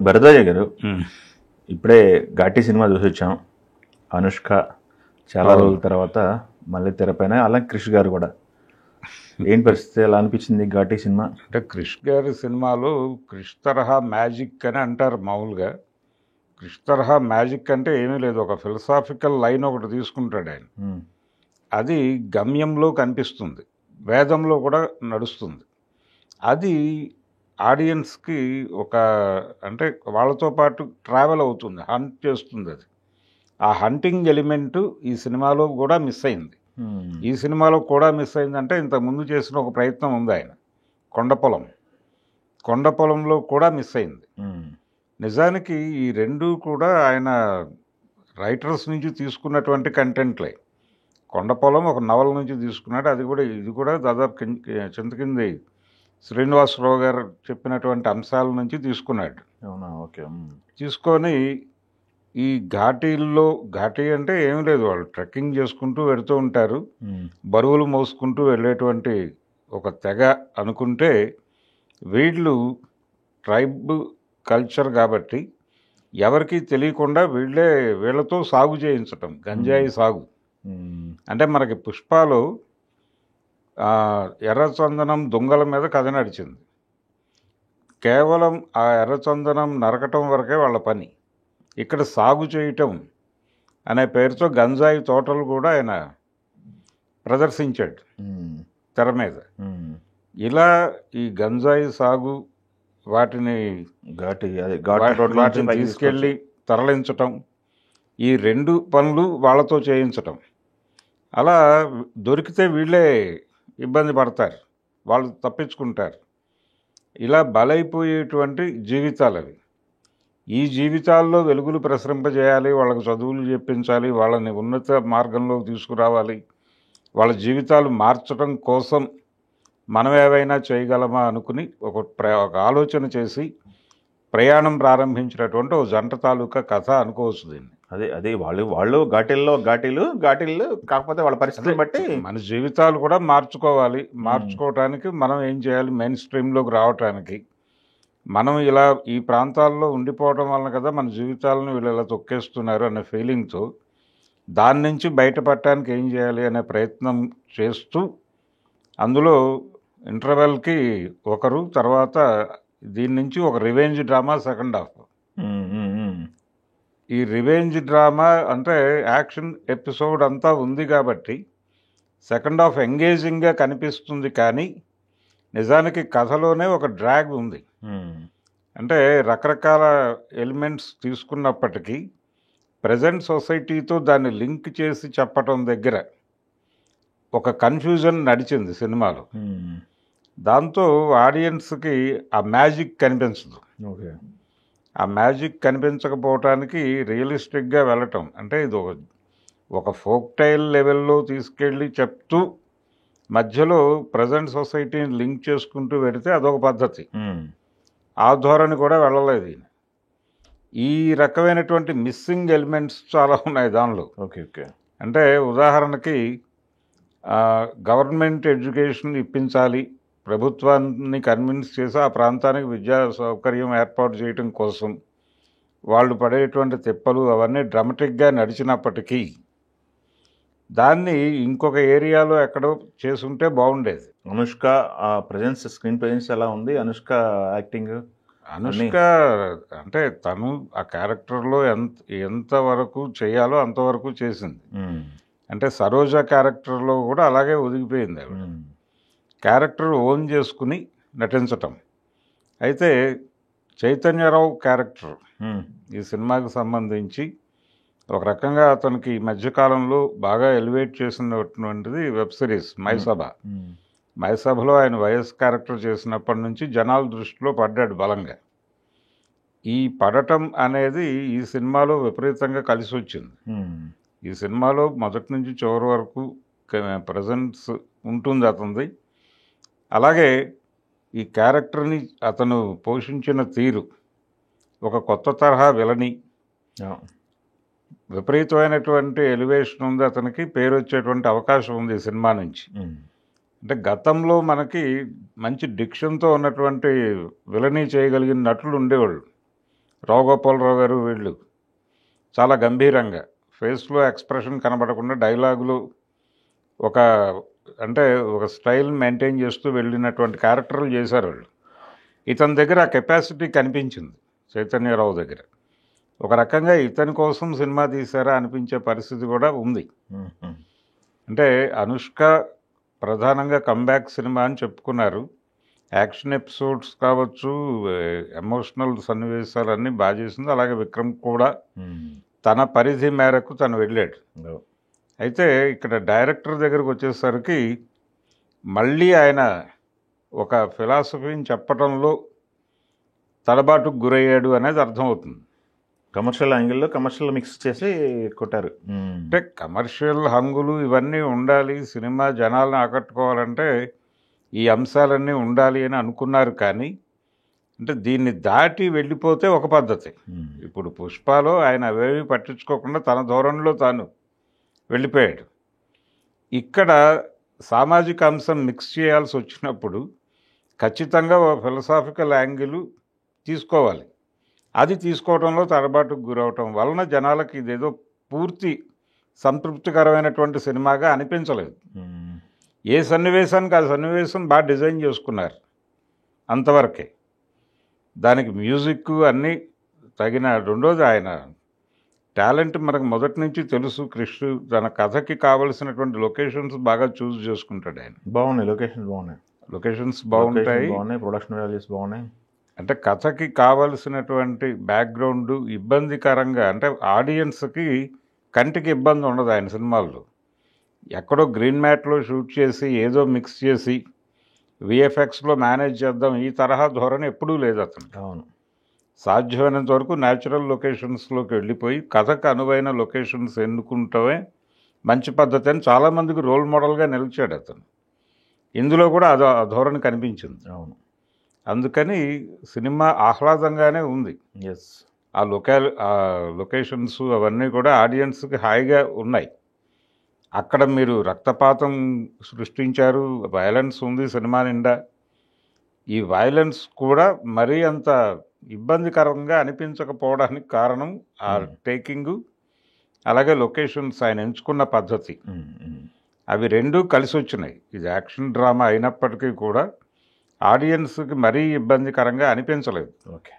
భరద్వాజ గారు, ఇప్పుడే ఘాటి సినిమా చూసి వచ్చాం. అనుష్క చాలా రోజుల తర్వాత మళ్ళీ తెరపైన, అలాగే క్రిష్ గారు కూడా. ఏం పరిస్థితి, ఎలా అనిపించింది ఘాటి సినిమా? అంటే క్రిష్ గారి సినిమాలు క్రిష్ తరహా మ్యాజిక్ అని అంటారు మామూలుగా. క్రిష్ తరహా మ్యాజిక్ అంటే ఏమీ లేదు, ఒక ఫిలసాఫికల్ లైన్ ఒకటి తీసుకుంటాడు ఆయన. అది గమ్యంలో కనిపిస్తుంది, వేదంలో కూడా నడుస్తుంది. అది ఆడియన్స్కి ఒక అంటే వాళ్ళతో పాటు ట్రావెల్ అవుతుంది, హంట్ చేస్తుంది. అది ఆ హంటింగ్ ఎలిమెంటు ఈ సినిమాలో కూడా మిస్ అయింది. ఈ సినిమాలో కూడా మిస్ అయిందంటే ఇంతకుముందు చేసిన ఒక ప్రయత్నం ఉంది ఆయన, కొండపొలంలో కూడా మిస్ అయింది. నిజానికి ఈ రెండు కూడా ఆయన రైటర్స్ నుంచి తీసుకున్నటువంటి కంటెంట్లే. కొండపొలం ఒక నవల నుంచి తీసుకున్నాడు, ఇది కూడా దాదాపు చింతకింది శ్రీనివాసరావు గారు చెప్పినటువంటి అంశాల నుంచి తీసుకున్నాడు. అవునా? ఓకే. తీసుకొని ఈ ఘాటీ అంటే ఏం లేదు, వాళ్ళు ట్రెక్కింగ్ చేసుకుంటూ వెళుతూ ఉంటారు, బరువులు మోసుకుంటూ వెళ్ళేటువంటి ఒక తెగ అనుకుంటే, వీళ్ళు ట్రైబ్ కల్చర్ కాబట్టి ఎవరికి తెలియకుండా వీళ్ళతో సాగు చేయించటం, గంజాయి సాగు. అంటే మనకి పుష్పాలో ఎర్రచందనం దొంగల మీద కథ నడిచింది. కేవలం ఆ ఎర్రచందనం నరకటం వరకే వాళ్ళ పని. ఇక్కడ సాగు చేయటం అనే పేరుతో గంజాయి తోటలు కూడా ఆయన ప్రదర్శించాడు తెర మీద. ఇలా ఈ గంజాయి సాగు, వాటిని తీసుకెళ్ళి తరలించటం, ఈ రెండు పనులు వాళ్ళతో చేయించటం. అలా దొరికితే వీళ్ళే ఇబ్బంది పడతారు, వాళ్ళు తప్పించుకుంటారు. ఇలా బలైపోయేటువంటి జీవితాలు అవి. ఈ జీవితాల్లో వెలుగులు ప్రసరింపజేయాలి, వాళ్ళకు చదువులు చెప్పించాలి, వాళ్ళని ఉన్నత మార్గంలోకి తీసుకురావాలి, వాళ్ళ జీవితాలు మార్చడం కోసం మనం ఏవైనా చేయగలమా అనుకుని ఒక ఆలోచన చేసి ప్రయాణం ప్రారంభించినటువంటి ఒక జంట తాలూకా కథ అనుకోవచ్చు దీన్ని. అదే వాళ్ళు ఘాటీలు కాకపోతే వాళ్ళ పరిస్థితిని బట్టి మన జీవితాలు కూడా మార్చుకోవటానికి మనం ఏం చేయాలి, మెయిన్ స్ట్రీమ్లోకి రావటానికి. మనం ఇలా ఈ ప్రాంతాల్లో ఉండిపోవడం వలన కదా మన జీవితాలను వీళ్ళు ఇలా తొక్కేస్తున్నారు అనే ఫీలింగ్తో దాని నుంచి బయటపడటానికి ఏం చేయాలి అనే ప్రయత్నం చేస్తూ, అందులో ఇంటర్వెల్కి ఒకరు, తర్వాత దీని నుంచి ఒక రివెంజ్ డ్రామా సెకండ్ హాఫ్. ఈ రివెంజ్ డ్రామా అంటే యాక్షన్ ఎపిసోడ్ అంతా ఉంది కాబట్టి సెకండ్ హాఫ్ ఎంగేజింగ్గా కనిపిస్తుంది, కానీ నిజానికి కథలోనే ఒక డ్రాగ్ ఉంది. అంటే రకరకాల ఎలిమెంట్స్ తీసుకున్నప్పటికీ ప్రజెంట్ సొసైటీతో దాన్ని లింక్ చేసి చెప్పటం దగ్గర ఒక కన్ఫ్యూజన్ నడిచింది సినిమాలో. దాంతో ఆడియన్స్కి ఆ మ్యాజిక్ కనిపించదు. ఆ మ్యాజిక్ కనిపించకపోవటానికి రియలిస్టిక్గా వెళ్ళటం, అంటే ఇది ఒక ఫోక్ టైల్ లెవెల్లో తీసుకెళ్ళి చెప్తూ మధ్యలో ప్రజెంట్ సొసైటీని లింక్ చేసుకుంటూ వెళితే అదొక పద్ధతి. ఆ ధోరణి కూడా వెళ్ళలేదు. ఈ రకమైనటువంటి మిస్సింగ్ ఎలిమెంట్స్ చాలా ఉన్నాయి దానిలో. అంటే ఉదాహరణకి గవర్నమెంట్ ఎడ్యుకేషన్ ఇప్పించాలి, ప్రభుత్వాన్ని కన్విన్స్ చేసి ఆ ప్రాంతానికి విద్యా సౌకర్యం ఏర్పాటు చేయటం కోసం వాళ్ళు పడేటువంటి తిప్పలు అవన్నీ డ్రామాటిక్గా నడిచినప్పటికీ దాన్ని ఇంకొక ఏరియాలో ఎక్కడో చేసుంటే బాగుండేది. అనుష్క స్క్రీన్ ప్రెజెన్స్ ఎలా ఉంది? అనుష్క అంటే తను ఆ క్యారెక్టర్లో ఎంతవరకు చేయాలో అంతవరకు చేసింది. అంటే సరోజ క్యారెక్టర్లో కూడా అలాగే ఒదిగిపోయింది ఆవిడ. క్యారెక్టర్ ఓన్ చేసుకుని నటించటం. అయితే చైతన్యరావు క్యారెక్టర్ ఈ సినిమాకి సంబంధించి ఒక రకంగా అతనికి ఈ మధ్యకాలంలో బాగా ఎలివేట్ చేసినటువంటిది వెబ్ సిరీస్ మైసభలో ఆయన వైఎస్ క్యారెక్టర్ చేసినప్పటి నుంచి జనాల దృష్టిలో పడ్డాడు బలంగా. ఈ పడటం అనేది ఈ సినిమాలో విపరీతంగా కలిసి వచ్చింది. ఈ సినిమాలో మొదటి నుంచి చివరి వరకు ప్రజెన్స్ ఉంటుంది అతనిది. అలాగే ఈ క్యారెక్టర్ని అతను పోషించిన తీరు, ఒక కొత్త తరహా విలని, విపరీతమైనటువంటి ఎలివేషన్ ఉంది అతనికి, పేరు వచ్చేటువంటి అవకాశం ఉంది ఈ సినిమా నుంచి. అంటే గతంలో మనకి మంచి డిక్షన్తో ఉన్నటువంటి విలని చేయగలిగిన నటులు ఉండేవాళ్ళు. రావు గోపాలరావు గారు వీళ్ళు చాలా గంభీరంగా ఫేస్లో ఎక్స్ప్రెషన్ కనబడకుండా డైలాగులు ఒక అంటే ఒక స్టైల్ మెయింటైన్ చేస్తూ వెళ్ళినటువంటి క్యారెక్టర్లు చేశారు వాళ్ళు. ఇతని దగ్గర ఆ కెపాసిటీ కనిపించింది చైతన్యరావు దగ్గర. ఒక రకంగా ఇతని కోసం సినిమా తీశారా అనిపించే పరిస్థితి కూడా ఉంది. అంటే అనుష్క ప్రధానంగా కంబ్యాక్ సినిమా అని చెప్పుకున్నారు. యాక్షన్ ఎపిసోడ్స్ కావచ్చు, ఎమోషనల్ సన్నివేశాలన్నీ బాగా చేసింది. అలాగే విక్రమ్ కూడా తన పరిధి మేరకు తను వెళ్ళాడు. అయితే ఇక్కడ డైరెక్టర్ దగ్గరకు వచ్చేసరికి మళ్ళీ ఆయన ఒక ఫిలాసఫీని చెప్పడంలో తడబాటుకు గురయ్యాడు అనేది అర్థమవుతుంది. కమర్షియల్ యాంగిల్లో కమర్షియల్ మిక్స్ చేసి కొట్టారు. అంటే కమర్షియల్ హంగులు ఇవన్నీ ఉండాలి, సినిమా జనాలను ఆకట్టుకోవాలంటే ఈ అంశాలన్నీ ఉండాలి అని అనుకున్నారు. కానీ అంటే దీన్ని దాటి వెళ్ళిపోతే ఒక పద్ధతి. ఇప్పుడు పుష్పలో ఆయన అవేవి పట్టించుకోకుండా తన ధోరణిలో తాను వెళ్ళిపోయాడు. ఇక్కడ సామాజిక అంశం మిక్స్ చేయాల్సి వచ్చినప్పుడు ఖచ్చితంగా ఒక ఫిలసాఫికల్ యాంగిల్ తీసుకోవాలి. అది తీసుకోవడంలో తడబాటుకు గురవటం వలన జనాలకి ఇదేదో పూర్తి సంతృప్తికరమైనటువంటి సినిమాగా అనిపించలేదు. ఏ సన్నివేశానికి ఆ సన్నివేశం బాగా డిజైన్ చేసుకున్నారు, అంతవరకే. దానికి మ్యూజిక్ అన్నీ తగిన. రెండోది ఆయన టాలెంట్ మనకు మొదటి నుంచి తెలుసు. కృష్ణ తన కథకి కావలసినటువంటి లొకేషన్స్ బాగా చూస్ చేసుకుంటాడు ఆయన. బాగున్నాయి లొకేషన్స్, బాగున్నాయి లొకేషన్స్ బాగుంటాయి, ప్రొడక్షన్ వాల్యూస్ బాగున్నాయి. అంటే కథకి కావలసినటువంటి బ్యాక్గ్రౌండ్ ఇబ్బందికరంగా, అంటే ఆడియన్స్కి కంటికి ఇబ్బంది ఉండదు ఆయన సినిమాల్లో. ఎక్కడో గ్రీన్ మ్యాట్లో షూట్ చేసి ఏదో మిక్స్ చేసి విఎఫ్ఎక్స్లో మేనేజ్ చేద్దాం ఈ తరహా ధోరణి ఎప్పుడూ లేదు అతను. అవును, సాధ్యమైనంత వరకు న్యాచురల్ లొకేషన్స్లోకి వెళ్ళిపోయి కథకు అనువైన లొకేషన్స్ ఎన్నుకుంటమే మంచి పద్ధతి అని చాలామందికి రోల్ మోడల్గా నిలిచాడు అతను. ఇందులో కూడా అదో ఆ ధోరణి కనిపించింది. అవును, అందుకని సినిమా ఆహ్లాదంగానే ఉంది. ఎస్, ఆ లొకేషన్స్ అవన్నీ కూడా ఆడియన్స్కి హాయిగా ఉన్నాయి. అక్కడ మీరు రక్తపాతం సృష్టించారు, వైలెన్స్ ఉంది సినిమా నిండా. ఈ వైలెన్స్ కూడా మరీ అంత ఇబ్బందికరంగా అనిపించకపోవడానికి కారణం ఆ టేకింగు, అలాగే లొకేషన్స్ ఆయన ఎంచుకున్న పద్ధతి. అవి రెండూ కలిసి వచ్చినాయి. ఇది యాక్షన్ డ్రామా అయినప్పటికీ కూడా ఆడియన్స్కి మరీ ఇబ్బందికరంగా అనిపించలేదు. ఓకే.